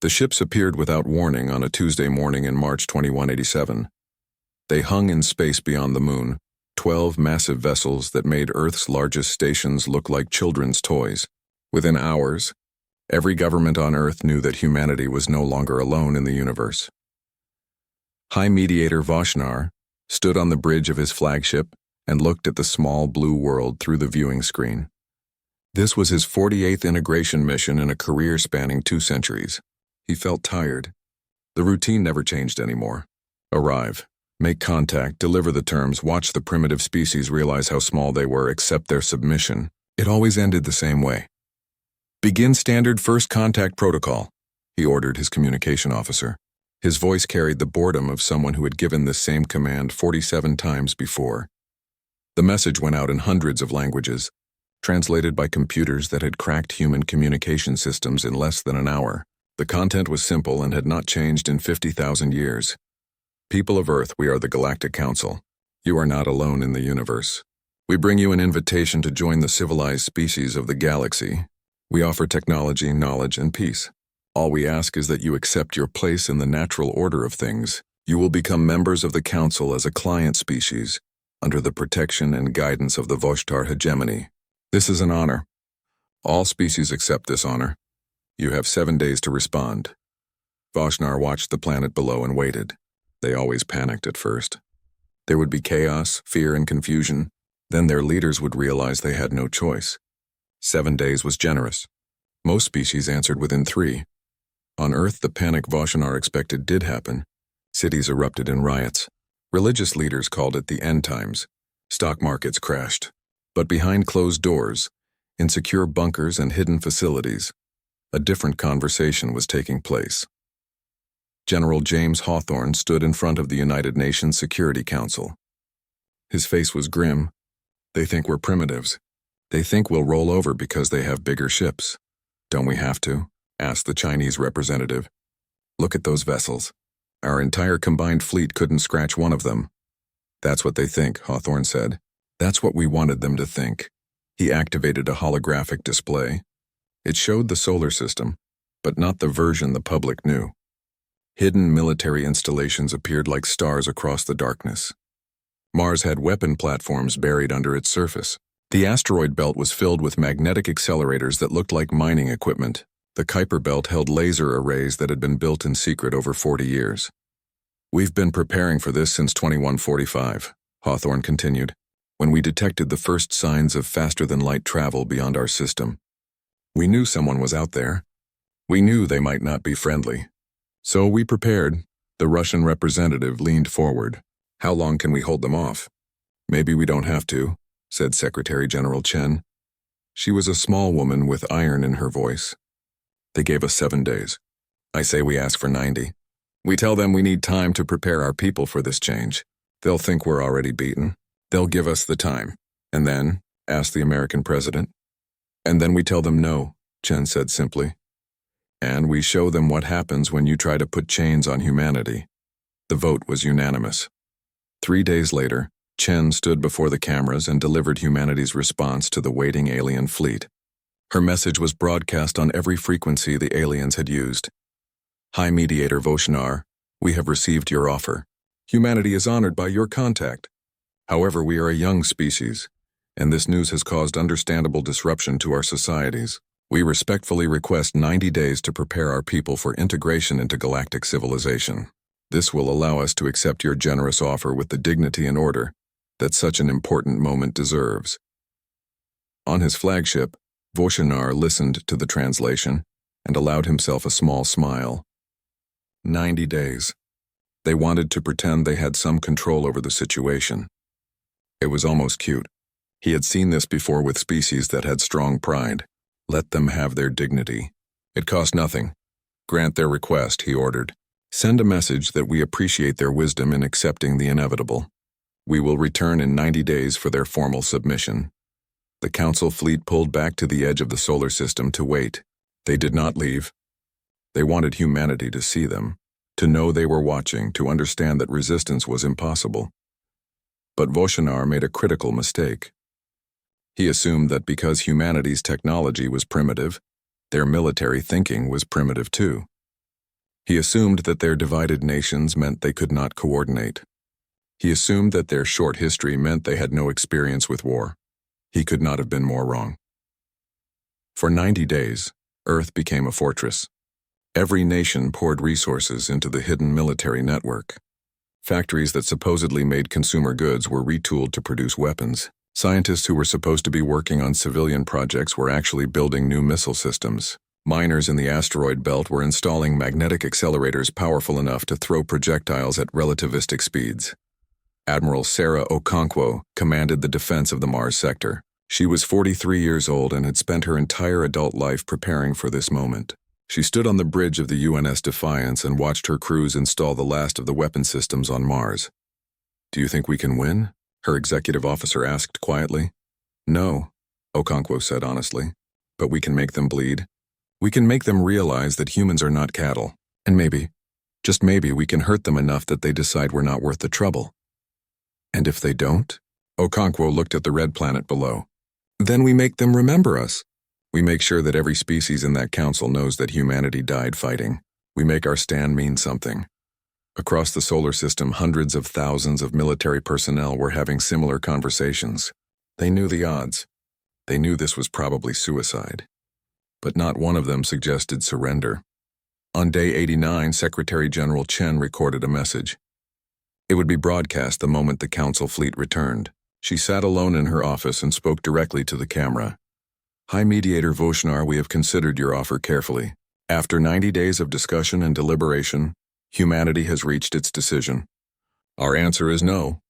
The ships appeared without warning on a Tuesday morning in March 2187. They hung in space beyond the moon, 12 massive vessels that made Earth's largest stations look like children's toys. Within hours, every government on Earth knew that humanity was no longer alone in the universe. High Mediator Voshnar stood on the bridge of his flagship and looked at the small blue world through the viewing screen. This was his 48th integration mission in a career spanning 2 centuries. He felt tired. The routine never changed anymore. Arrive, make contact, deliver the terms, watch the primitive species realize how small they were, accept their submission. It always ended the same way. Begin standard first contact protocol, he ordered his communication officer. His voice carried the boredom of someone who had given this same command 47 times before. The message went out in hundreds of languages, translated by computers that had cracked human communication systems in less than an hour. The content was simple and had not changed in 50,000 years. People of Earth, we are the Galactic Council. You are not alone in the universe. We bring you an invitation to join the civilized species of the galaxy. We offer technology, knowledge, and peace. All we ask is that you accept your place in the natural order of things. You will become members of the Council as a client species, under the protection and guidance of the Voshtar hegemony. This is an honor. All species accept this honor. You have 7 days to respond. Voshnar watched the planet below and waited. They always panicked at first. There would be chaos, fear, and confusion. Then their leaders would realize they had no choice. 7 days was generous. Most species answered within 3. On Earth, the panic Voshnar expected did happen. Cities erupted in riots. Religious leaders called it the end times. Stock markets crashed. But behind closed doors, in secure bunkers and hidden facilities, a different conversation was taking place. General James Hawthorne stood in front of the United Nations Security Council. His face was grim. They think we're primitives. They think we'll roll over because they have bigger ships. Don't we have to? Asked the Chinese representative. Look at those vessels. Our entire combined fleet couldn't scratch one of them. That's what they think, Hawthorne said. That's what we wanted them to think. He activated a holographic display. It showed the solar system, but not the version the public knew. Hidden military installations appeared like stars across the darkness. Mars had weapon platforms buried under its surface. The asteroid belt was filled with magnetic accelerators that looked like mining equipment. The Kuiper belt held laser arrays that had been built in secret over 40 years. We've been preparing for this since 2145, Hawthorne continued, when we detected the first signs of faster-than-light travel beyond our system. We knew someone was out there. We knew they might not be friendly. So we prepared. The Russian representative leaned forward. How long can we hold them off? Maybe we don't have to, said Secretary General Chen. She was a small woman with iron in her voice. They gave us 7 days. I say we ask for 90. We tell them we need time to prepare our people for this change. They'll think we're already beaten. They'll give us the time. And then, asked the American president. And then we tell them no, Chen said simply. And we show them what happens when you try to put chains on humanity. The vote was unanimous. 3 days later, Chen stood before the cameras and delivered humanity's response to the waiting alien fleet. Her message was broadcast on every frequency the aliens had used. High Mediator Voshnar, we have received your offer. Humanity is honored by your contact. However, we are a young species, and this news has caused understandable disruption to our societies. We respectfully request 90 days to prepare our people for integration into galactic civilization. This will allow us to accept your generous offer with the dignity and order that such an important moment deserves. On his flagship, Voshnar listened to the translation and allowed himself a small smile. 90 days. They wanted to pretend they had some control over the situation. It was almost cute. He had seen this before with species that had strong pride. Let them have their dignity. It cost nothing. Grant their request, he ordered. Send a message that we appreciate their wisdom in accepting the inevitable. We will return in 90 days for their formal submission. The Council fleet pulled back to the edge of the solar system to wait. They did not leave. They wanted humanity to see them, to know they were watching, to understand that resistance was impossible. But Voshnar made a critical mistake. He assumed that because humanity's technology was primitive, their military thinking was primitive too. He assumed that their divided nations meant they could not coordinate. He assumed that their short history meant they had no experience with war. He could not have been more wrong. For 90 days, Earth became a fortress. Every nation poured resources into the hidden military network. Factories that supposedly made consumer goods were retooled to produce weapons. Scientists who were supposed to be working on civilian projects were actually building new missile systems. Miners in the asteroid belt were installing magnetic accelerators powerful enough to throw projectiles at relativistic speeds. Admiral Sarah Okonkwo commanded the defense of the Mars sector. She was 43 years old and had spent her entire adult life preparing for this moment. She stood on the bridge of the UNS Defiance and watched her crews install the last of the weapon systems on Mars. "Do you think we can win?" her executive officer asked quietly. "No," Okonkwo said honestly, "but we can make them bleed. We can make them realize that humans are not cattle, and maybe, just maybe, we can hurt them enough that they decide we're not worth the trouble." "And if they don't?" Okonkwo looked at the red planet below. "Then we make them remember us. We make sure that every species in that council knows that humanity died fighting. We make our stand mean something." Across the solar system, hundreds of thousands of military personnel were having similar conversations. They knew the odds. They knew this was probably suicide. But not one of them suggested surrender. On day 89, Secretary General Chen recorded a message. It would be broadcast the moment the council fleet returned. She sat alone in her office and spoke directly to the camera. "High Mediator Voshnar, we have considered your offer carefully. After 90 days of discussion and deliberation, humanity has reached its decision. Our answer is no.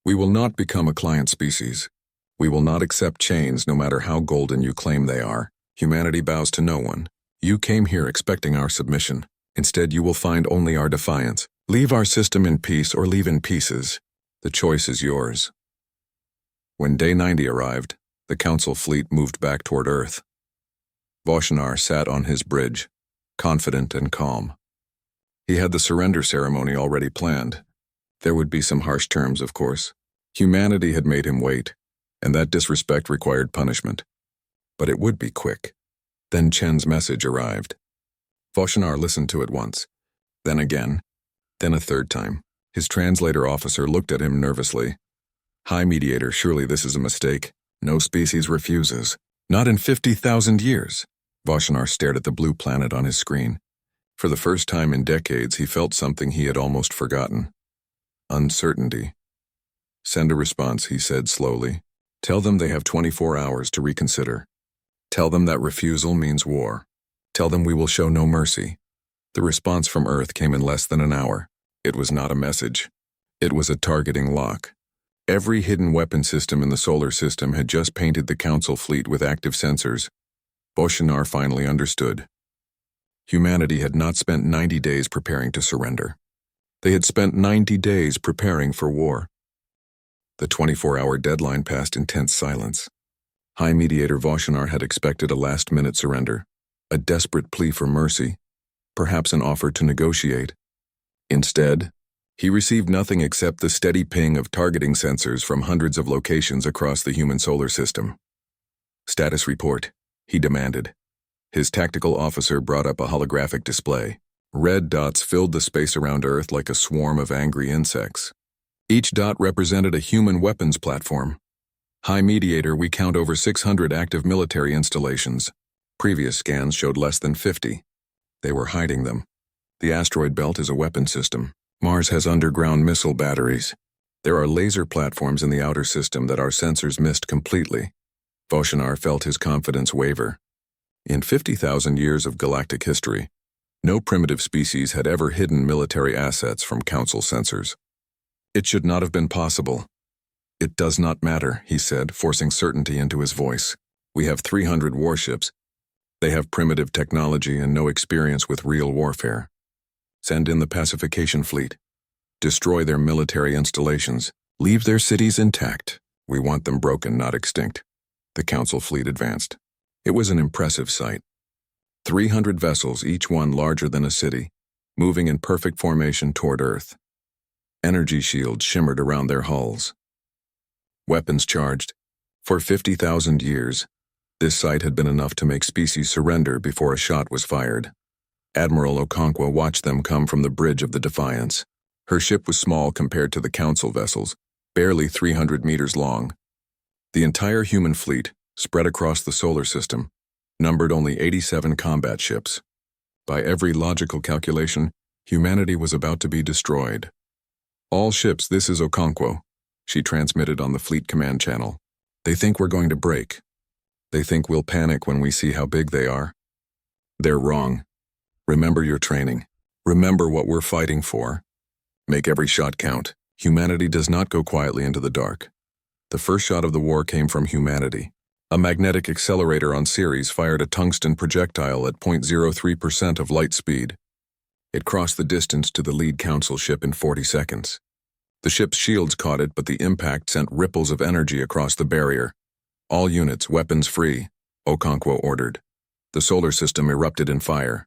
We will not become a client species. We will not accept chains no matter how golden you claim they are. Humanity bows to no one. You came here expecting our submission. Instead, you will find only our defiance. Leave our system in peace or leave in pieces. The choice is yours." When day 90 arrived, the council fleet moved back toward Earth. Voshnar sat on his bridge, confident and calm. He had the surrender ceremony already planned. There would be some harsh terms, of course. Humanity had made him wait, and that disrespect required punishment. But it would be quick. Then Chen's message arrived. Voshnar listened to it once, then again, then a third time. His translator officer looked at him nervously. "High Mediator, surely this is a mistake. No species refuses. Not in 50,000 years." Voshnar stared at the blue planet on his screen. For the first time in decades, he felt something he had almost forgotten. Uncertainty. "Send a response," he said slowly. "Tell them they have 24 hours to reconsider. Tell them that refusal means war. Tell them we will show no mercy." The response from Earth came in less than an hour. It was not a message. It was a targeting lock. Every hidden weapon system in the solar system had just painted the council fleet with active sensors. Voshnar finally understood. Humanity had not spent 90 days preparing to surrender. They had spent 90 days preparing for war. The 24-hour deadline passed in tense silence. High Mediator Voshnar had expected a last-minute surrender, a desperate plea for mercy, perhaps an offer to negotiate. Instead, he received nothing except the steady ping of targeting sensors from hundreds of locations across the human solar system. "Status report," he demanded. His tactical officer brought up a holographic display. Red dots filled the space around Earth like a swarm of angry insects. Each dot represented a human weapons platform. "High Mediator, we count over 600 active military installations. Previous scans showed less than 50. They were hiding them. The asteroid belt is a weapon system. Mars has underground missile batteries. There are laser platforms in the outer system that our sensors missed completely." Voshnar felt his confidence waver. In 50,000 years of galactic history, no primitive species had ever hidden military assets from Council sensors. It should not have been possible. "It does not matter," he said, forcing certainty into his voice. "We have 300 warships. They have primitive technology and no experience with real warfare. Send in the pacification fleet. Destroy their military installations. Leave their cities intact. We want them broken, not extinct." The Council fleet advanced. It was an impressive sight. 300 vessels, each one larger than a city, moving in perfect formation toward Earth. Energy shields shimmered around their hulls. Weapons charged. For 50,000 years, this sight had been enough to make species surrender before a shot was fired. Admiral Okonkwo watched them come from the bridge of the Defiance. Her ship was small compared to the Council vessels, barely 300 meters long. The entire human fleet, spread across the solar system, numbered only 87 combat ships. By every logical calculation, humanity was about to be destroyed. "All ships, this is Okonkwo," she transmitted on the fleet command channel. "They think we're going to break. They think we'll panic when we see how big they are. They're wrong. Remember your training. Remember what we're fighting for. Make every shot count. Humanity does not go quietly into the dark." The first shot of the war came from humanity. A magnetic accelerator on Ceres fired a tungsten projectile at 0.03% of light speed. It crossed the distance to the lead Council ship in 40 seconds. The ship's shields caught it, but the impact sent ripples of energy across the barrier. "All units, weapons free," Okonkwo ordered. The solar system erupted in fire.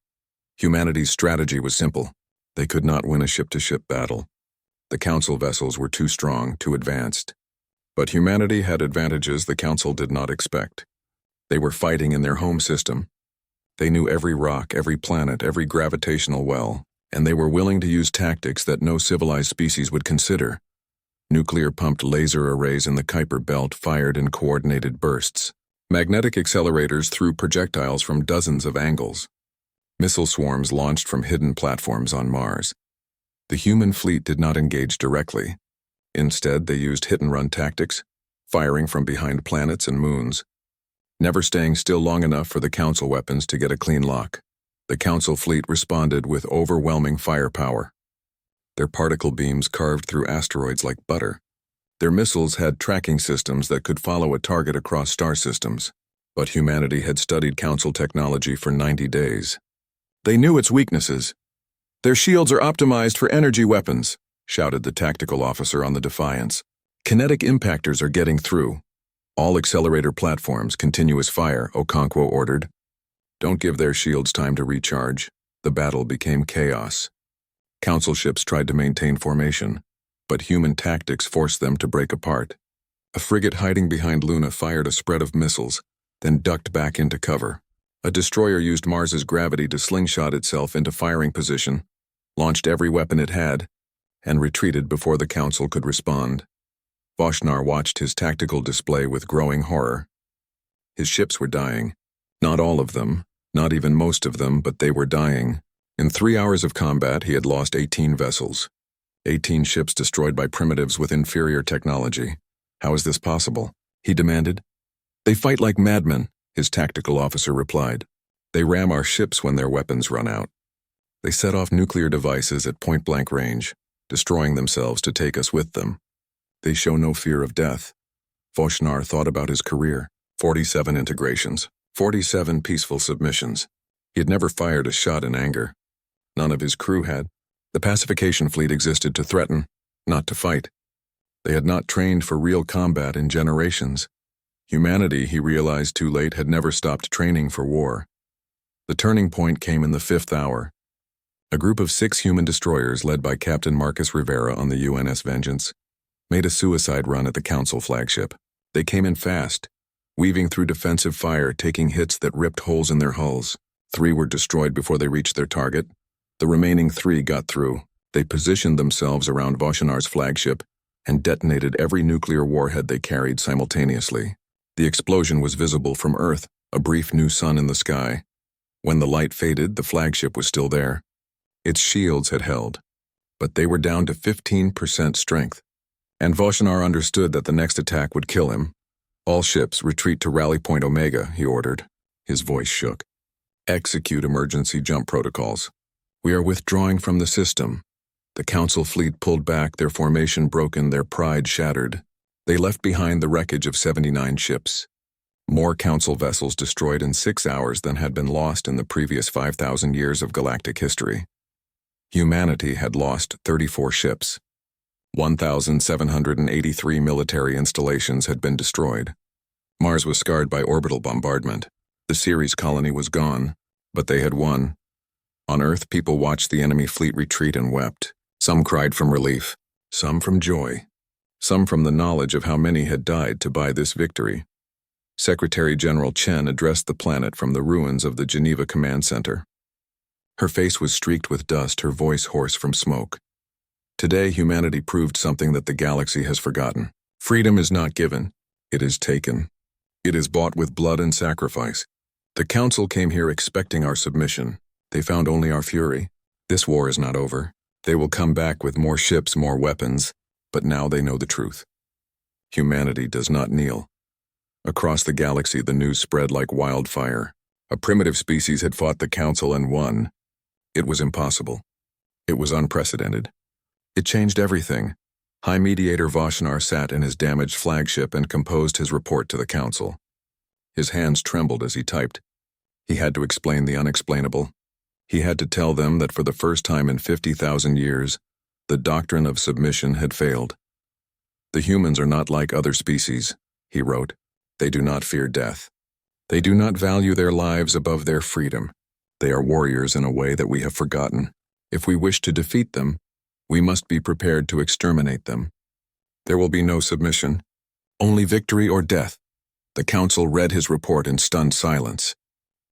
Humanity's strategy was simple. They could not win a ship-to-ship battle. The Council vessels were too strong, too advanced. But humanity had advantages the Council did not expect. They were fighting in their home system. They knew every rock, every planet, every gravitational well, and they were willing to use tactics that no civilized species would consider. Nuclear-pumped laser arrays in the Kuiper Belt fired in coordinated bursts. Magnetic accelerators threw projectiles from dozens of angles. Missile swarms launched from hidden platforms on Mars. The human fleet did not engage directly. Instead, they used hit-and-run tactics, firing from behind planets and moons, never staying still long enough for the Council weapons to get a clean lock. The Council fleet responded with overwhelming firepower. Their particle beams carved through asteroids like butter. Their missiles had tracking systems that could follow a target across star systems. But humanity had studied Council technology for 90 days. They knew its weaknesses. "Their shields are optimized for energy weapons," shouted the tactical officer on the Defiance. "Kinetic impactors are getting through." "All accelerator platforms, continuous fire," Okonkwo ordered. "Don't give their shields time to recharge." The battle became chaos. Council ships tried to maintain formation, but human tactics forced them to break apart. A frigate hiding behind Luna fired a spread of missiles, then ducked back into cover. A destroyer used Mars's gravity to slingshot itself into firing position, launched every weapon it had, and retreated before the Council could respond. Voshnar watched his tactical display with growing horror. His ships were dying. Not all of them, not even most of them, but they were dying. In 3 hours of combat, he had lost 18 vessels. 18 ships destroyed by primitives with inferior technology. "How is this possible?" he demanded. "They fight like madmen," his tactical officer replied. "They ram our ships when their weapons run out. They set off nuclear devices at point-blank range, destroying themselves to take us with them. They show no fear of death." Voshnar thought about his career. 47 integrations, 47 peaceful submissions. He had never fired a shot in anger. None of his crew had. The pacification fleet existed to threaten, not to fight. They had not trained for real combat in generations. Humanity, he realized too late, had never stopped training for war. The turning point came in the 5th hour. A group of 6 human destroyers led by Captain Marcus Rivera on the UNS Vengeance made a suicide run at the Council flagship. They came in fast, weaving through defensive fire, taking hits that ripped holes in their hulls. 3 were destroyed before they reached their target. The remaining 3 got through. They positioned themselves around Voshinar's flagship and detonated every nuclear warhead they carried simultaneously. The explosion was visible from Earth, a brief new sun in the sky. When the light faded, the flagship was still there. Its shields had held, but they were down to 15% strength. And Voshinar understood that the next attack would kill him. "All ships, retreat to Rally Point Omega," he ordered. His voice shook. "Execute emergency jump protocols. We are withdrawing from the system." The Council fleet pulled back, their formation broken, their pride shattered. They left behind the wreckage of 79 ships. More Council vessels destroyed in 6 hours than had been lost in the previous 5,000 years of galactic history. Humanity had lost 34 ships. 1,783 military installations had been destroyed. Mars was scarred by orbital bombardment. The Ceres colony was gone, but they had won. On Earth, people watched the enemy fleet retreat and wept. Some cried from relief, some from joy, some from the knowledge of how many had died to buy this victory. Secretary General Chen addressed the planet from the ruins of the Geneva Command Center. Her face was streaked with dust, her voice hoarse from smoke. Today, humanity proved something that the galaxy has forgotten. Freedom is not given, it is taken. It is bought with blood and sacrifice. The Council came here expecting our submission. They found only our fury. This war is not over. They will come back with more ships, more weapons, but now they know the truth. Humanity does not kneel. Across the galaxy, the news spread like wildfire. A primitive species had fought the Council and won. It was impossible. It was unprecedented. It changed everything. High Mediator Voshnar sat in his damaged flagship and composed his report to the Council. His hands trembled as he typed. He had to explain the unexplainable. He had to tell them that for the first time in 50,000 years, the doctrine of submission had failed. The humans are not like other species, he wrote. They do not fear death. They do not value their lives above their freedom. They are warriors in a way that we have forgotten. If we wish to defeat them, we must be prepared to exterminate them. There will be no submission, only victory or death. The Council read his report in stunned silence.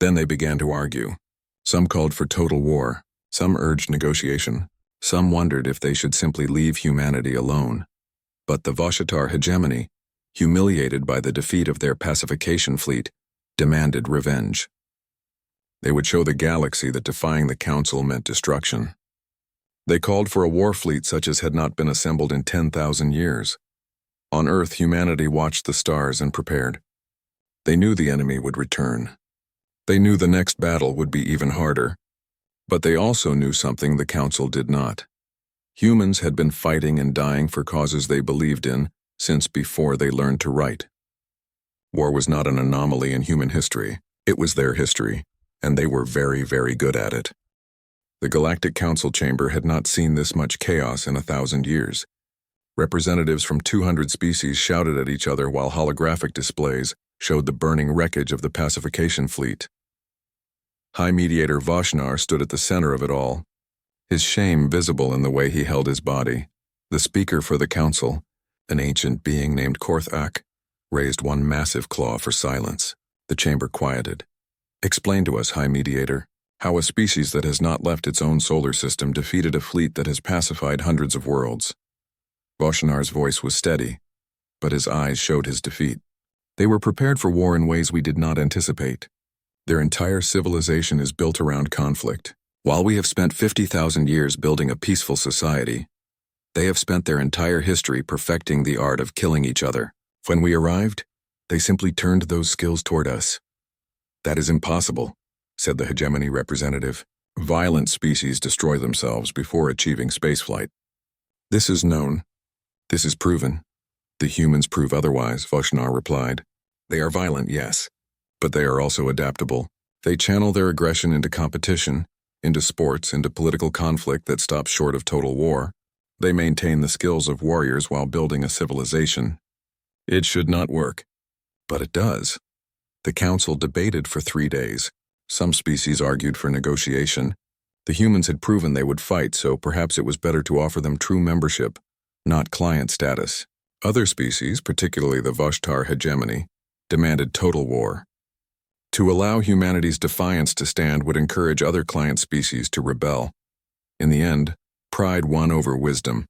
Then they began to argue. Some called for total war, some urged negotiation, some wondered if they should simply leave humanity alone. But the Voshitar hegemony, humiliated by the defeat of their pacification fleet, demanded revenge. They would show the galaxy that defying the Council meant destruction. They called for a war fleet such as had not been assembled in 10,000 years. On Earth, humanity watched the stars and prepared. They knew the enemy would return. They knew the next battle would be even harder. But they also knew something the Council did not. Humans had been fighting and dying for causes they believed in since before they learned to write. War was not an anomaly in human history. It was their history, and they were very, very good at it. The Galactic Council chamber had not seen this much chaos in 1,000 years. Representatives from 200 species shouted at each other while holographic displays showed the burning wreckage of the pacification fleet. High Mediator Voshnar stood at the center of it all, his shame visible in the way he held his body. The speaker for the Council, an ancient being named Korthak, raised one massive claw for silence. The chamber quieted. Explain to us, High Mediator, how a species that has not left its own solar system defeated a fleet that has pacified hundreds of worlds. Voshnar's voice was steady, but his eyes showed his defeat. They were prepared for war in ways we did not anticipate. Their entire civilization is built around conflict. While we have spent 50,000 years building a peaceful society, they have spent their entire history perfecting the art of killing each other. When we arrived, they simply turned those skills toward us. That is impossible, said the hegemony representative. Violent species destroy themselves before achieving spaceflight. This is known. This is proven. The humans prove otherwise, Voshnar replied. They are violent, yes, but they are also adaptable. They channel their aggression into competition, into sports, into political conflict that stops short of total war. They maintain the skills of warriors while building a civilization. It should not work, but it does. The Council debated for 3 days. Some species argued for negotiation. The humans had proven they would fight, so perhaps it was better to offer them true membership, not client status. Other species, particularly the Voshtar hegemony, demanded total war. To allow humanity's defiance to stand would encourage other client species to rebel. In the end, pride won over wisdom.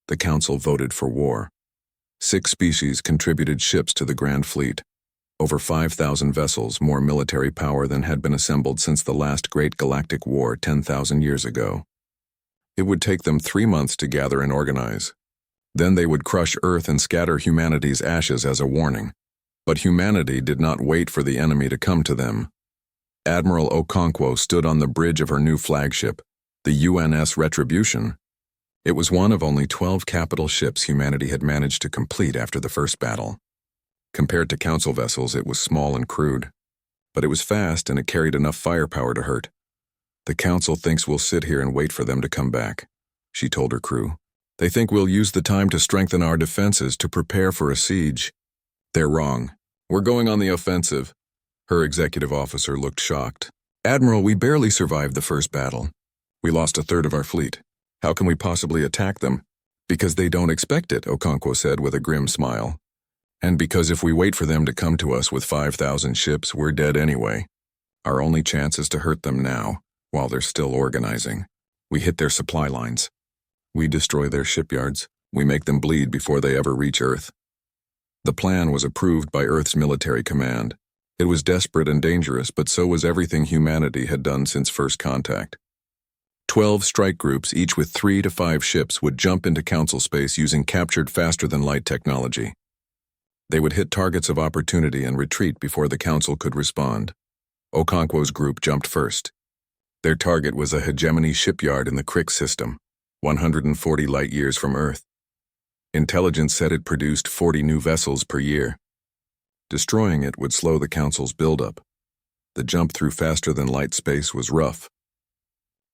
The Council voted for war. 6 species contributed ships to the Grand Fleet. Over 5,000 vessels, more military power than had been assembled since the last great galactic war 10,000 years ago. It would take them 3 months to gather and organize. Then they would crush Earth and scatter humanity's ashes as a warning. But humanity did not wait for the enemy to come to them. Admiral Okonkwo stood on the bridge of her new flagship, the UNS Retribution. It was one of only 12 capital ships humanity had managed to complete after the first battle. Compared to Council vessels, it was small and crude. But it was fast and it carried enough firepower to hurt. The Council thinks we'll sit here and wait for them to come back, she told her crew. They think we'll use the time to strengthen our defenses to prepare for a siege. They're wrong. We're going on the offensive. Her executive officer looked shocked. Admiral, we barely survived the first battle. We lost a third of our fleet. How can we possibly attack them? Because they don't expect it, Okonkwo said with a grim smile. And because if we wait for them to come to us with 5,000 ships, we're dead anyway. Our only chance is to hurt them now. while they're still organizing. We hit their supply lines. We destroy their shipyards. We make them bleed before they ever reach Earth. The plan was approved by Earth's military command. It was desperate and dangerous, but so was everything humanity had done since first contact. 12 strike groups, each with 3 to 5 ships, would jump into Council space using captured faster-than-light technology. They would hit targets of opportunity and retreat before the Council could respond. Okonkwo's group jumped first. Their target was a hegemony shipyard in the Crick system, 140 light-years from Earth. Intelligence said it produced 40 new vessels per year. Destroying it would slow the Council's buildup. The jump through faster-than-light space was rough.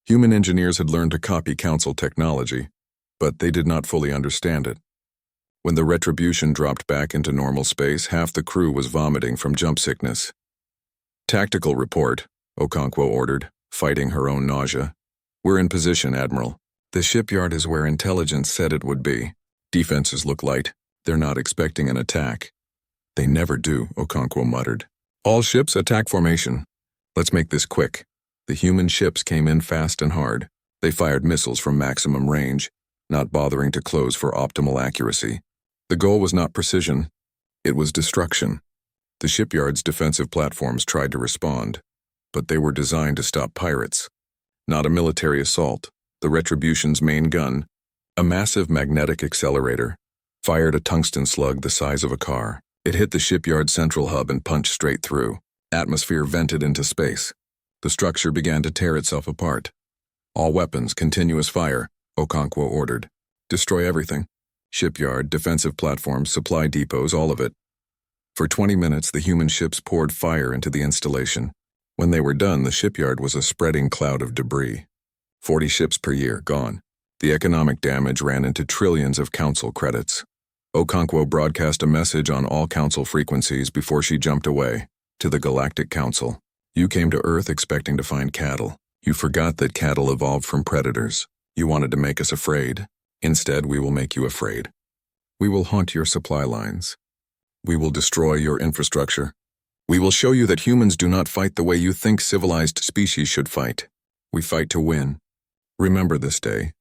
Human engineers had learned to copy Council technology, but they did not fully understand it. When the Retribution dropped back into normal space, half the crew was vomiting from jump sickness. "Tactical report," Okonkwo ordered, fighting her own nausea. "We're in position, Admiral. The shipyard is where intelligence said it would be. Defenses look light. They're not expecting an attack." "They never do," Okonkwo muttered. "All ships, attack formation. Let's make this quick." The human ships came in fast and hard. They fired missiles from maximum range, not bothering to close for optimal accuracy. The goal was not precision. It was destruction. The shipyard's defensive platforms tried to respond, but they were designed to stop pirates. Not a military assault. The Retribution's main gun, a massive magnetic accelerator, fired a tungsten slug the size of a car. It hit the shipyard's central hub and punched straight through. Atmosphere vented into space. The structure began to tear itself apart. "All weapons, continuous fire," Okonkwo ordered. "Destroy everything. Shipyard, defensive platforms, supply depots, all of it." For 20 minutes, the human ships poured fire into the installation. When they were done, the shipyard was a spreading cloud of debris. 40 ships per year, gone. The economic damage ran into trillions of Council credits. Okonkwo broadcast a message on all Council frequencies before she jumped away. To the Galactic Council. "You came to Earth expecting to find cattle. You forgot that cattle evolved from predators. You wanted to make us afraid. Instead, we will make you afraid. We will haunt your supply lines. We will destroy your infrastructure. We will show you that humans do not fight the way you think civilized species should fight. We fight to win. Remember this day.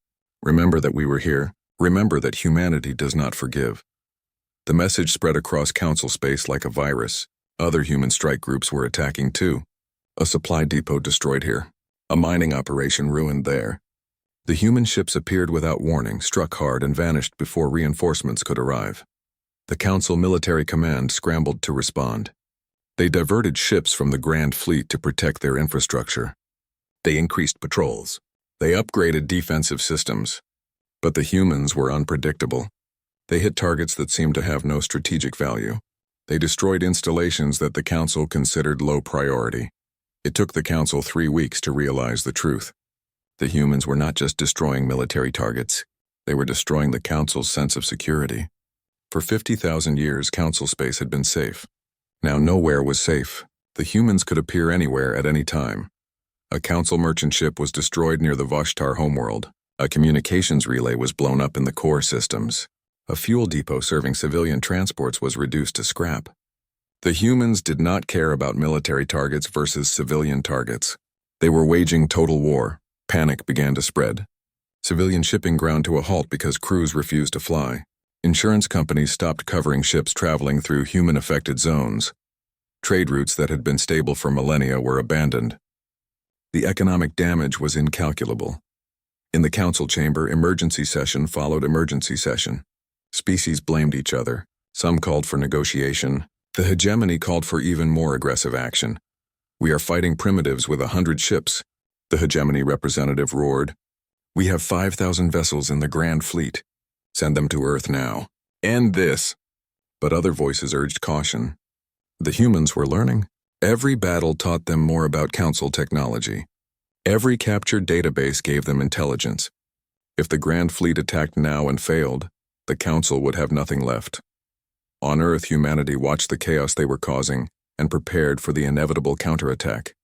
Remember that we were here. Remember that humanity does not forgive." The message spread across Council space like a virus. Other human strike groups were attacking too. A supply depot destroyed here. A mining operation ruined there. The human ships appeared without warning, struck hard, and vanished before reinforcements could arrive. The Council military command scrambled to respond. They diverted ships from the Grand Fleet to protect their infrastructure. They increased patrols. They upgraded defensive systems. But the humans were unpredictable. They hit targets that seemed to have no strategic value. They destroyed installations that the Council considered low priority. It took the Council 3 weeks to realize the truth. The humans were not just destroying military targets. They were destroying the Council's sense of security. For 50,000 years, Council space had been safe. Now nowhere was safe. The humans could appear anywhere at any time. A Council merchant ship was destroyed near the Voshtar homeworld. A communications relay was blown up in the core systems. A fuel depot serving civilian transports was reduced to scrap. The humans did not care about military targets versus civilian targets. They were waging total war. Panic began to spread. Civilian shipping ground to a halt because crews refused to fly. Insurance companies stopped covering ships traveling through human-affected zones. Trade routes that had been stable for millennia were abandoned. The economic damage was incalculable. In the Council chamber, emergency session followed emergency session. Species blamed each other. Some called for negotiation. The hegemony called for even more aggressive action. "We are fighting primitives with 100 ships," the hegemony representative roared. "We have 5,000 vessels in the Grand Fleet. Send them to Earth now. End this." But other voices urged caution. The humans were learning. Every battle taught them more about Council technology. Every captured database gave them intelligence. If the Grand Fleet attacked now and failed, the Council would have nothing left. On Earth, humanity watched the chaos they were causing and prepared for the inevitable counterattack.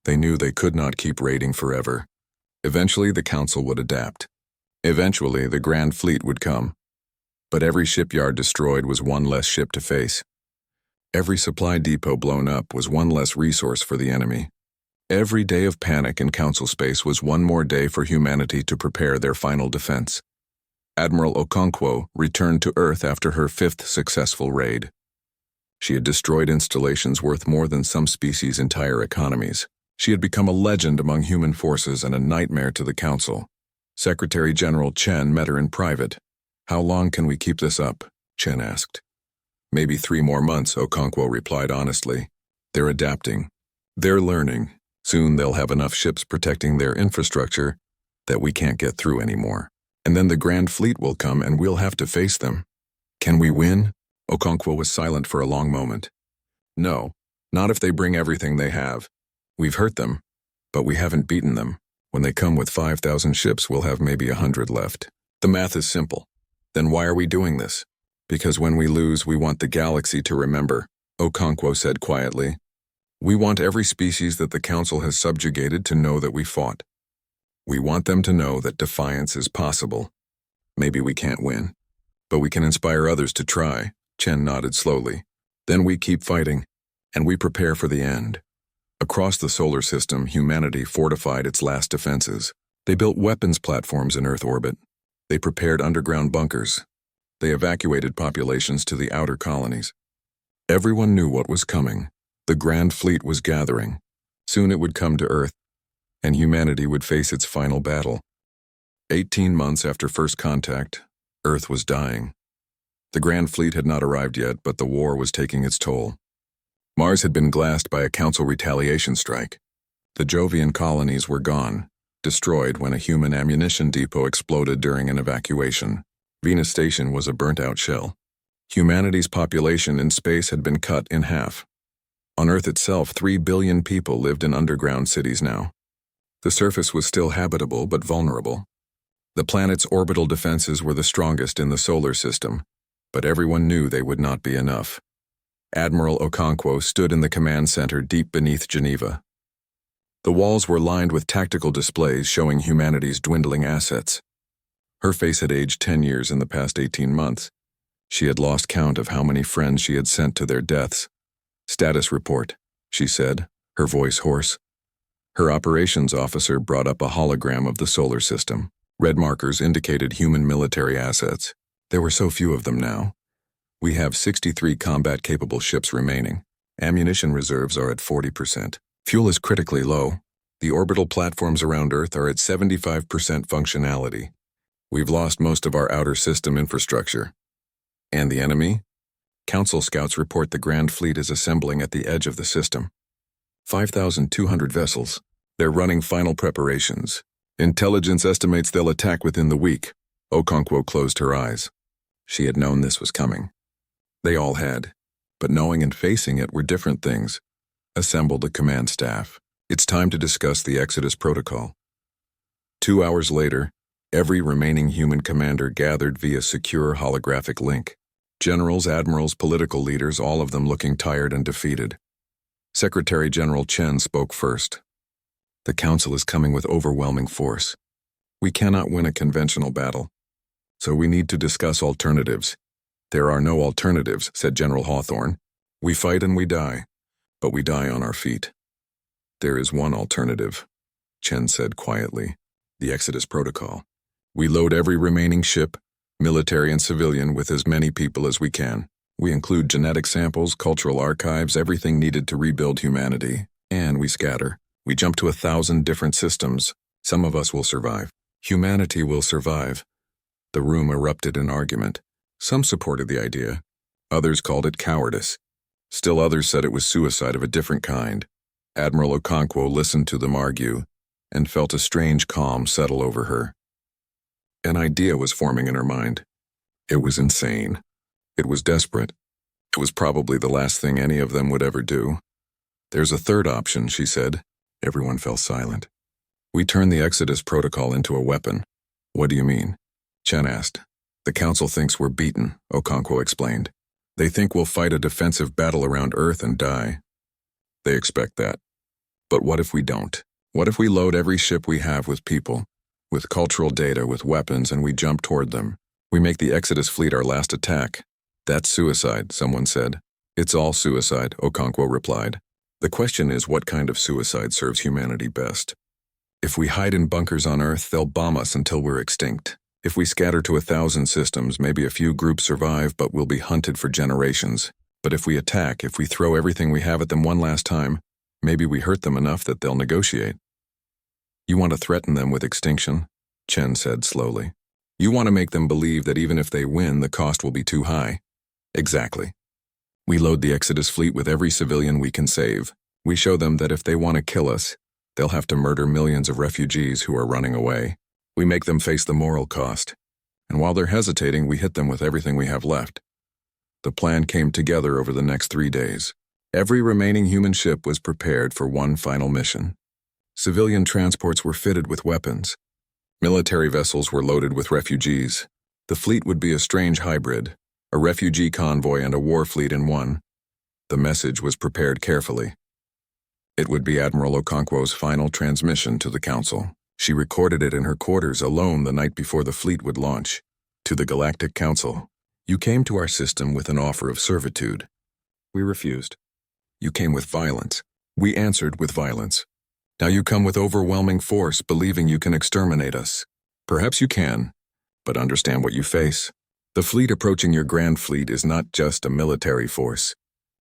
They knew they could not keep raiding forever. Eventually, the Council would adapt. Eventually, the Grand Fleet would come. But every shipyard destroyed was one less ship to face. Every supply depot blown up was one less resource for the enemy. Every day of panic in Council space was one more day for humanity to prepare their final defense. Admiral Okonkwo returned to Earth after her 5th successful raid. She had destroyed installations worth more than some species' entire economies. She had become a legend among human forces and a nightmare to the Council. Secretary General Chen met her in private. "How long can we keep this up?" Chen asked. "Maybe 3 more months," Okonkwo replied honestly. "They're adapting. They're learning. Soon they'll have enough ships protecting their infrastructure that we can't get through anymore. And then the Grand Fleet will come and we'll have to face them." "Can we win?" Okonkwo was silent for a long moment. "No, not if they bring everything they have. We've hurt them, but we haven't beaten them. When they come with 5,000 ships, we'll have maybe 100 left. The math is simple. Then why are we doing this?" "Because when we lose, we want the galaxy to remember," Okonkwo said quietly. "We want every species that the Council has subjugated to know that we fought. We want them to know that defiance is possible. Maybe we can't win, but we can inspire others to try." Chen nodded slowly. "Then we keep fighting, and we prepare for the end." Across the solar system, humanity fortified its last defenses. They built weapons platforms in Earth orbit. They prepared underground bunkers. They evacuated populations to the outer colonies. Everyone knew what was coming. The Grand Fleet was gathering. Soon it would come to Earth, and humanity would face its final battle. 18 months after first contact, Earth was dying. The Grand Fleet had not arrived yet, but the war was taking its toll. Mars had been glassed by a Council retaliation strike. The Jovian colonies were gone, destroyed when a human ammunition depot exploded during an evacuation. Venus Station was a burnt-out shell. Humanity's population in space had been cut in half. On Earth itself, 3 billion people lived in underground cities now. The surface was still habitable but vulnerable. The planet's orbital defenses were the strongest in the solar system, but everyone knew they would not be enough. Admiral Okonkwo stood in the command center deep beneath Geneva. The walls were lined with tactical displays showing humanity's dwindling assets. Her face had aged 10 years in the past 18 months. She had lost count of how many friends she had sent to their deaths. "Status report," she said, her voice hoarse. Her operations officer brought up a hologram of the solar system. Red markers indicated human military assets. There were so few of them now. "We have 63 combat-capable ships remaining. Ammunition reserves are at 40%. Fuel is critically low. The orbital platforms around Earth are at 75% functionality. We've lost most of our outer system infrastructure." "And the enemy?" "Council scouts report the Grand Fleet is assembling at the edge of the system. 5,200 vessels. They're running final preparations. Intelligence estimates they'll attack within the week." Okonkwo closed her eyes. She had known this was coming. They all had. But knowing and facing it were different things. Assemble the command staff. It's time to discuss the Exodus Protocol. 2 hours later, every remaining human commander gathered via secure holographic link. Generals, admirals, political leaders, all of them looking tired and defeated. Secretary General Chen spoke first. "The Council is coming with overwhelming force. We cannot win a conventional battle, so we need to discuss alternatives." "There are no alternatives," said General Hawthorne. "We fight and we die, but we die on our feet." "There is one alternative," Chen said quietly. "The Exodus Protocol. We load every remaining ship, military and civilian, with as many people as we can. We include genetic samples, cultural archives, everything needed to rebuild humanity, and we scatter. We jump to 1,000 different systems. Some of us will survive. Humanity will survive." The room erupted in argument. Some supported the idea. Others called it cowardice. Still others said it was suicide of a different kind. Admiral Okonkwo listened to them argue and felt a strange calm settle over her. An idea was forming in her mind. It was insane. It was desperate. It was probably the last thing any of them would ever do. "There's a third option," she said. Everyone fell silent. "We turn the Exodus Protocol into a weapon." "What do you mean?" Chen asked. "The Council thinks we're beaten," Okonkwo explained. "They think we'll fight a defensive battle around Earth and die. They expect that. But what if we don't? What if we load every ship we have with people, with cultural data, with weapons, and we jump toward them? We make the Exodus fleet our last attack." "That's suicide," someone said. "It's all suicide," Okonkwo replied. The question is, what kind of suicide serves humanity best? If we hide in bunkers on Earth, they'll bomb us until we're extinct. If we scatter to 1,000 systems, maybe a few groups survive, but we'll be hunted for generations. But if we attack, if we throw everything we have at them one last time, maybe we hurt them enough that they'll negotiate. You want to threaten them with extinction? Chen said slowly. You want to make them believe that even if they win, the cost will be too high. Exactly. We load the Exodus fleet with every civilian we can save. We show them that if they want to kill us, they'll have to murder millions of refugees who are running away. We make them face the moral cost. And while they're hesitating, we hit them with everything we have left. The plan came together over the next 3 days. Every remaining human ship was prepared for one final mission. Civilian transports were fitted with weapons. Military vessels were loaded with refugees. The fleet would be a strange hybrid, a refugee convoy and a war fleet in one. The message was prepared carefully. It would be Admiral Okonkwo's final transmission to the Council. She recorded it in her quarters alone the night before the fleet would launch. To the Galactic Council. You came to our system with an offer of servitude. We refused. You came with violence. We answered with violence. Now you come with overwhelming force, believing you can exterminate us. Perhaps you can, but understand what you face. The fleet approaching your Grand Fleet is not just a military force.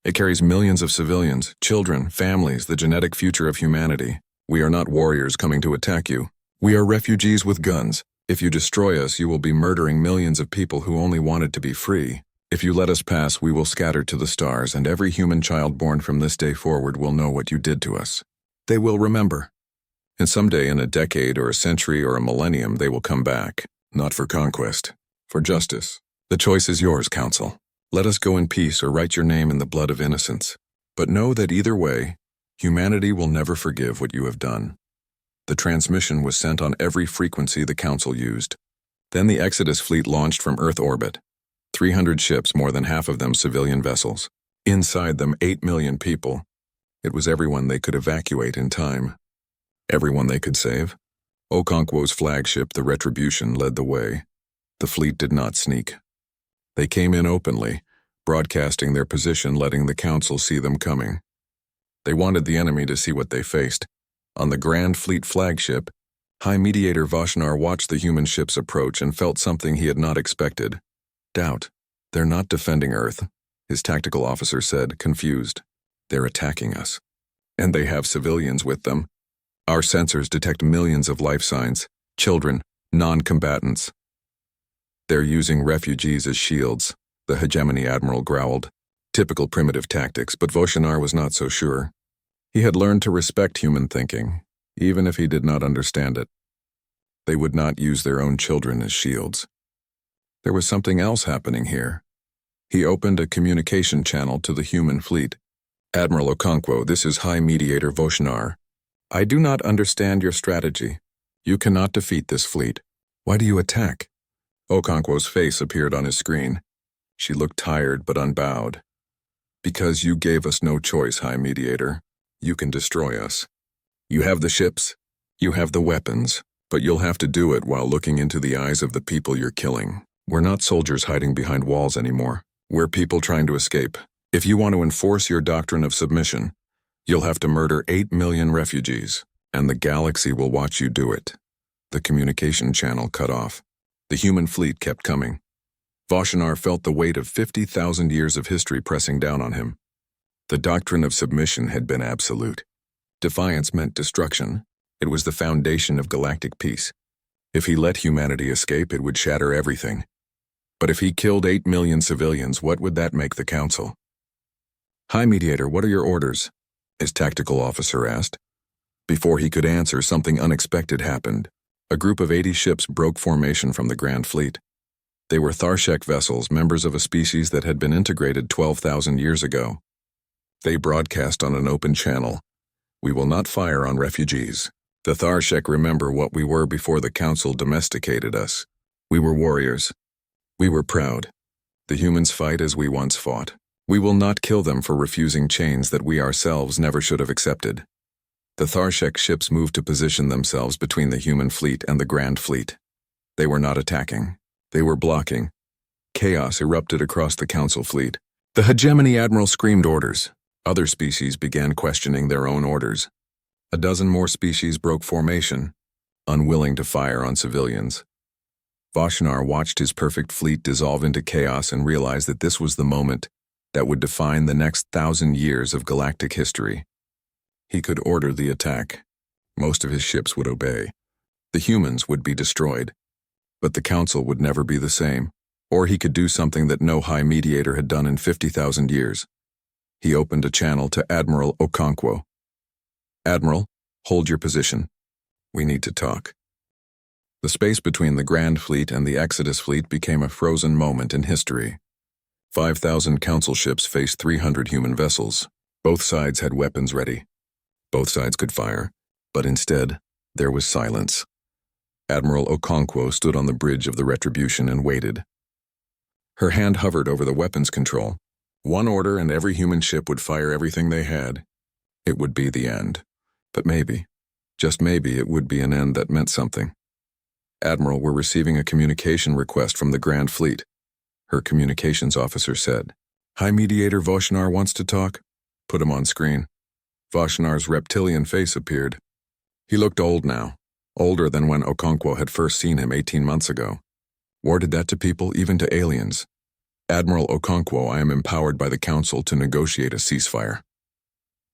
It carries millions of civilians, children, families, the genetic future of humanity. We are not warriors coming to attack you. We are refugees with guns. If you destroy us, you will be murdering millions of people who only wanted to be free. If you let us pass, we will scatter to the stars, and every human child born from this day forward will know what you did to us. They will remember. And someday, in a decade or a century or a millennium, they will come back. Not for conquest, for justice. The choice is yours, Council. Let us go in peace or write your name in the blood of innocence. But know that either way, humanity will never forgive what you have done. The transmission was sent on every frequency the Council used. Then the Exodus fleet launched from Earth orbit. 300 ships, more than half of them civilian vessels. Inside them, 8 million people. It was everyone they could evacuate in time. Everyone they could save. Okonkwo's flagship, the Retribution, led the way. The fleet did not sneak. They came in openly, broadcasting their position, letting the Council see them coming. They wanted the enemy to see what they faced. On the Grand Fleet flagship, High Mediator Voshnar watched the human ships approach and felt something he had not expected. Doubt. They're not defending Earth, his tactical officer said, confused. They're attacking us. And they have civilians with them. Our sensors detect millions of life signs, children, non-combatants. They're using refugees as shields, the hegemony admiral growled. Typical primitive tactics, but Voshnar was not so sure. He had learned to respect human thinking, even if he did not understand it. They would not use their own children as shields. There was something else happening here. He opened a communication channel to the human fleet. Admiral Okonkwo, this is High Mediator Voshnar. I do not understand your strategy. You cannot defeat this fleet. Why do you attack? Okonkwo's face appeared on his screen. She looked tired but unbowed. Because you gave us no choice, High Mediator. You can destroy us. You have the ships, you have the weapons, but you'll have to do it while looking into the eyes of the people you're killing. We're not soldiers hiding behind walls anymore. We're people trying to escape. If you want to enforce your doctrine of submission, you'll have to murder 8 million refugees, and the galaxy will watch you do it. The communication channel cut off. The human fleet kept coming. Voshnar felt the weight of 50,000 years of history pressing down on him. The doctrine of submission had been absolute. Defiance meant destruction. It was the foundation of galactic peace. If he let humanity escape, it would shatter everything. But if he killed 8 million civilians, what would that make the Council? High Mediator, what are your orders? His tactical officer asked. Before he could answer, something unexpected happened. A group of 80 ships broke formation from the Grand Fleet. They were Tharshek vessels, members of a species that had been integrated 12,000 years ago. They broadcast on an open channel. We will not fire on refugees. The Tharshek remember what we were before the Council domesticated us. We were warriors. We were proud. The humans fight as we once fought. We will not kill them for refusing chains that we ourselves never should have accepted. The Tharshek ships moved to position themselves between the human fleet and the Grand Fleet. They were not attacking. They were blocking. Chaos erupted across the Council fleet. The hegemony admiral screamed orders. Other species began questioning their own orders. A dozen more species broke formation, unwilling to fire on civilians. Vashnar watched his perfect fleet dissolve into chaos and realized that this was the moment that would define the next 1,000 years of galactic history. He could order the attack. Most of his ships would obey. The humans would be destroyed. But the Council would never be the same. Or he could do something that no High Mediator had done in 50,000 years. He opened a channel to Admiral Okonkwo. "Admiral, hold your position. We need to talk." The space between the Grand Fleet and the Exodus Fleet became a frozen moment in history. 5,000 Council ships faced 300 human vessels. Both sides had weapons ready. Both sides could fire, but instead, there was silence. Admiral Okonkwo stood on the bridge of the Retribution and waited. Her hand hovered over the weapons control. One order and every human ship would fire everything they had. It would be the end. But maybe, just maybe, it would be an end that meant something. "Admiral, we're receiving a communication request from the Grand Fleet," her communications officer said. "High Mediator Vashnar wants to talk." "Put him on screen." Vashnar's reptilian face appeared. He looked old now, older than when Okonkwo had first seen him 18 months ago. War did that to people, even to aliens. "Admiral Okonkwo, I am empowered by the Council to negotiate a ceasefire."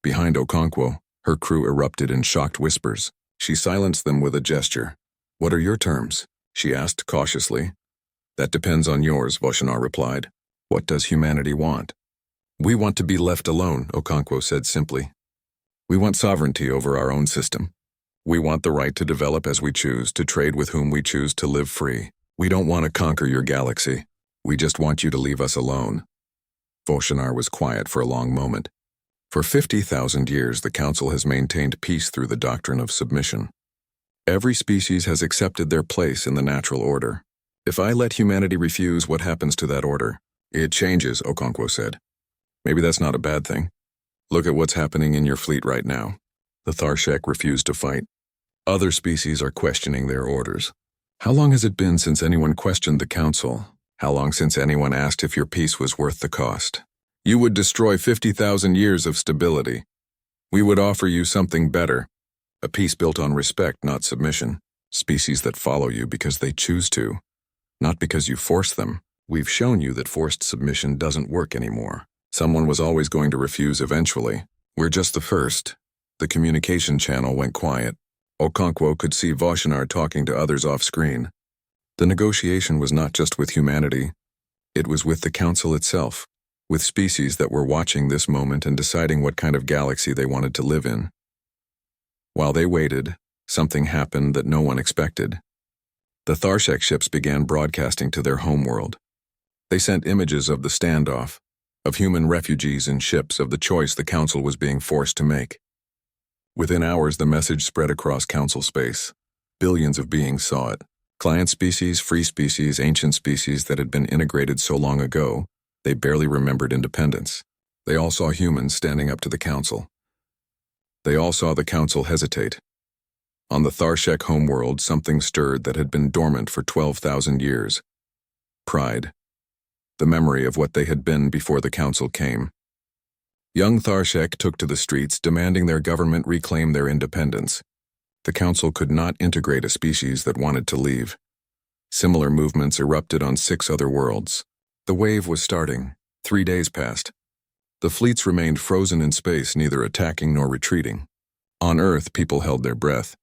Behind Okonkwo, her crew erupted in shocked whispers. She silenced them with a gesture. "What are your terms?" she asked cautiously. "That depends on yours," Vashnar replied. "What does humanity want?" "We want to be left alone," Okonkwo said simply. "We want sovereignty over our own system. We want the right to develop as we choose, to trade with whom we choose, to live free. We don't want to conquer your galaxy. We just want you to leave us alone." Vashnar was quiet for a long moment. For 50,000 years, the Council has maintained peace through the doctrine of submission. Every species has accepted their place in the natural order. "If I let humanity refuse, what happens to that order?" "It changes," Okonkwo said. "Maybe that's not a bad thing. Look at what's happening in your fleet right now." The Tharshek refused to fight. Other species are questioning their orders. How long has it been since anyone questioned the Council? How long since anyone asked if your peace was worth the cost? You would destroy 50,000 years of stability. We would offer you something better. A peace built on respect, not submission. Species that follow you because they choose to, not because you force them. We've shown you that forced submission doesn't work anymore. Someone was always going to refuse eventually. We're just the first. The communication channel went quiet. Okonkwo could see Vashnar talking to others off-screen. The negotiation was not just with humanity. It was with the Council itself, with species that were watching this moment and deciding what kind of galaxy they wanted to live in. While they waited, something happened that no one expected. The Tharshek ships began broadcasting to their homeworld. They sent images of the standoff, of human refugees in ships, of the choice the Council was being forced to make. Within hours, the message spread across Council space. Billions of beings saw it. Client species, free species, ancient species that had been integrated so long ago, they barely remembered independence. They all saw humans standing up to the Council. They all saw the Council hesitate. On the Tharshek homeworld, something stirred that had been dormant for 12,000 years. Pride. The memory of what they had been before the Council came. Young Tharshek took to the streets, demanding their government reclaim their independence. The Council could not integrate a species that wanted to leave. Similar movements erupted on 6 other worlds. The wave was starting. 3 days passed. The fleets remained frozen in space, neither attacking nor retreating. On Earth, people held their breath.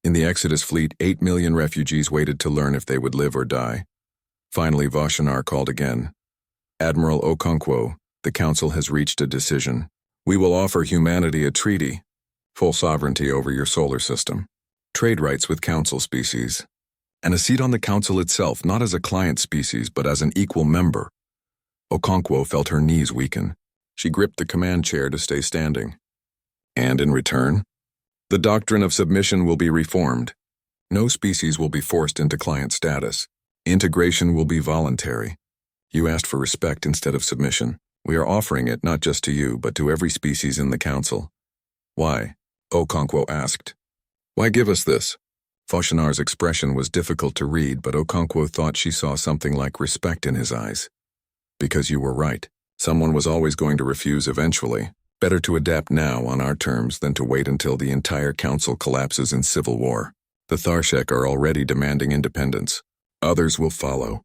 In the Exodus fleet, 8 million refugees waited to learn if they would live or die. Finally, Vashnar called again. "Admiral Okonkwo, the Council has reached a decision. We will offer humanity a treaty, full sovereignty over your solar system, trade rights with Council species, and a seat on the Council itself, not as a client species, but as an equal member." Okonkwo felt her knees weaken. She gripped the command chair to stay standing. "And in return, the doctrine of submission will be reformed. No species will be forced into client status. Integration will be voluntary. You asked for respect instead of submission. We are offering it not just to you, but to every species in the Council." "Why?" Okonkwo asked. "Why give us this?" Vashnar's expression was difficult to read, but Okonkwo thought she saw something like respect in his eyes. "Because you were right. Someone was always going to refuse eventually. Better to adapt now on our terms than to wait until the entire council collapses in civil war. The Tharshek are already demanding independence. Others will follow.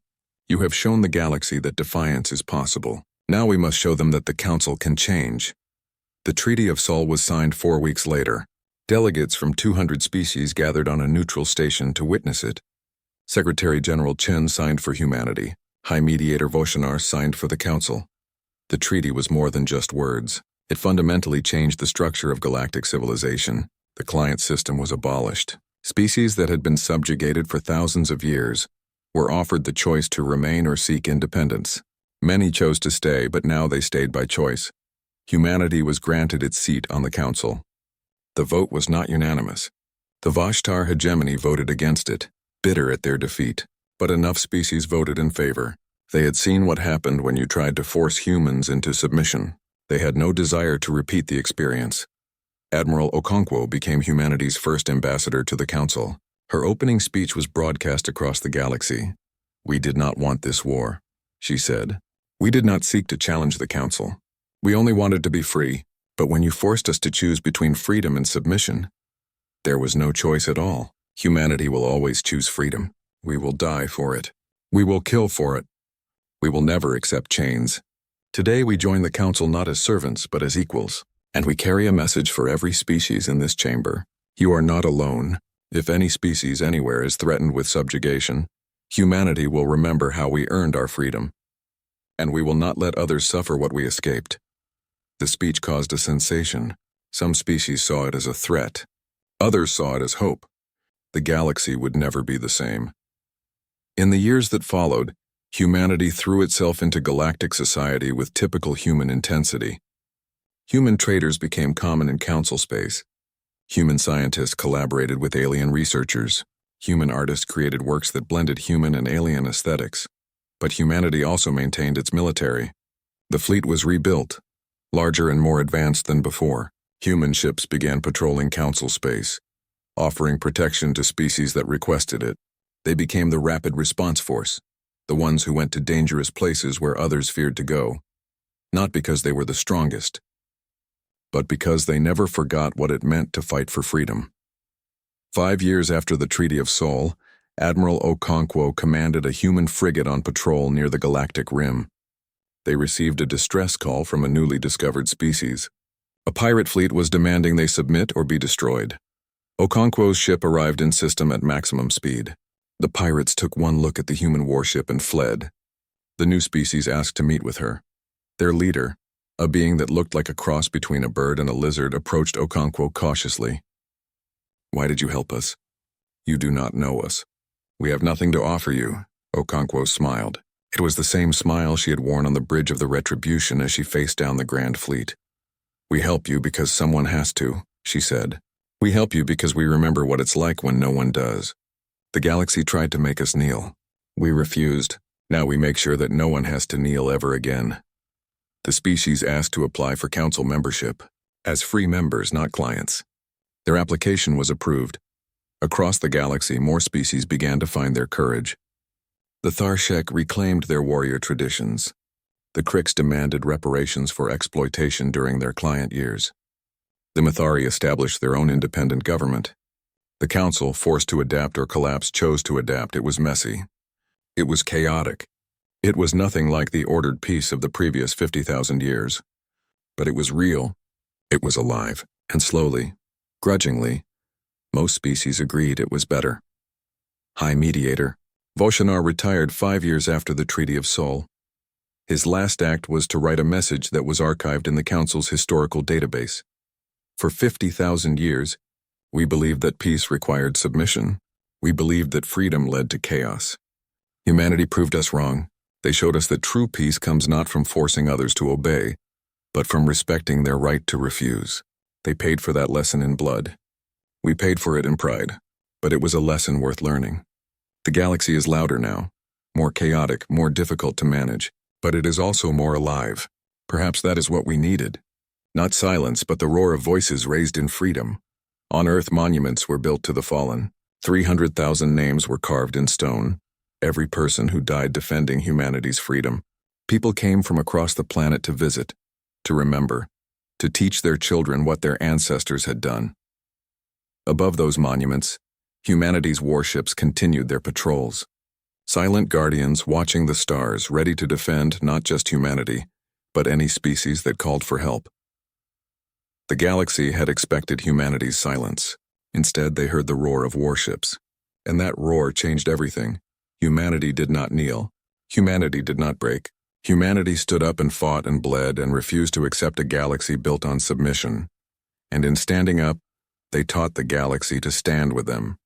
You have shown the galaxy that defiance is possible. Now we must show them that the council can change. The Treaty of Sol was signed 4 weeks later. Delegates from 200 species gathered on a neutral station to witness it. Secretary General Chen signed for humanity. High Mediator Voshinar signed for the council. The treaty was more than just words. It fundamentally changed the structure of galactic civilization. The client system was abolished. Species that had been subjugated for thousands of years were offered the choice to remain or seek independence. Many chose to stay, but now they stayed by choice. Humanity was granted its seat on the council. The vote was not unanimous. The Vashtar hegemony voted against it, bitter at their defeat. But enough species voted in favor. They had seen what happened when you tried to force humans into submission. They had no desire to repeat the experience. Admiral Okonkwo became humanity's first ambassador to the council. Her opening speech was broadcast across the galaxy. "We did not want this war," she said. "We did not seek to challenge the council. We only wanted to be free, but when you forced us to choose between freedom and submission, there was no choice at all. Humanity will always choose freedom. We will die for it. We will kill for it. We will never accept chains. Today we join the council not as servants, but as equals. And we carry a message for every species in this chamber. You are not alone. If any species anywhere is threatened with subjugation, humanity will remember how we earned our freedom. And we will not let others suffer what we escaped." The speech caused a sensation. Some species saw it as a threat. Others saw it as hope. The galaxy would never be the same. In the years that followed, humanity threw itself into galactic society with typical human intensity. Human traders became common in council space. Human scientists collaborated with alien researchers. Human artists created works that blended human and alien aesthetics. But humanity also maintained its military. The fleet was rebuilt, larger and more advanced than before. Human ships began patrolling council space, offering protection to species that requested it. They became the rapid response force, the ones who went to dangerous places where others feared to go, not because they were the strongest, but because they never forgot what it meant to fight for freedom. 5 years after the Treaty of Sol, Admiral Okonkwo commanded a human frigate on patrol near the galactic rim. They received a distress call from a newly discovered species. A pirate fleet was demanding they submit or be destroyed. Okonkwo's ship arrived in system at maximum speed. The pirates took one look at the human warship and fled. The new species asked to meet with her. Their leader, a being that looked like a cross between a bird and a lizard, approached Okonkwo cautiously. "Why did you help us? You do not know us. We have nothing to offer you," Okonkwo smiled. It was the same smile she had worn on the bridge of the Retribution as she faced down the Grand Fleet. "We help you because someone has to," she said. "We help you because we remember what it's like when no one does. The galaxy tried to make us kneel. We refused. Now we make sure that no one has to kneel ever again." The species asked to apply for council membership, as free members, not clients. Their application was approved. Across the galaxy, more species began to find their courage. The Tharshek reclaimed their warrior traditions. The Krix demanded reparations for exploitation during their client years. The Mithari established their own independent government. The council, forced to adapt or collapse, chose to adapt. It was messy. It was chaotic. It was nothing like the ordered peace of the previous 50,000 years. But it was real. It was alive. And slowly, grudgingly, most species agreed it was better. High Mediator Voshinar retired 5 years after the Treaty of Sol. His last act was to write a message that was archived in the Council's historical database. For 50,000 years, we believed that peace required submission. We believed that freedom led to chaos. Humanity proved us wrong. They showed us that true peace comes not from forcing others to obey, but from respecting their right to refuse. They paid for that lesson in blood. We paid for it in pride, but it was a lesson worth learning. The galaxy is louder now, more chaotic, more difficult to manage, but it is also more alive. Perhaps that is what we needed. Not silence, but the roar of voices raised in freedom. On Earth, monuments were built to the fallen. 300,000 names were carved in stone. Every person who died defending humanity's freedom. People came from across the planet to visit, to remember. to teach their children what their ancestors had done. Above those monuments, humanity's warships continued their patrols. Silent guardians watching the stars, ready to defend not just humanity, but any species that called for help. The galaxy had expected humanity's silence. Instead, they heard the roar of warships. And that roar changed everything. Humanity did not kneel. Humanity did not break. Humanity stood up and fought and bled and refused to accept a galaxy built on submission. And in standing up, they taught the galaxy to stand with them,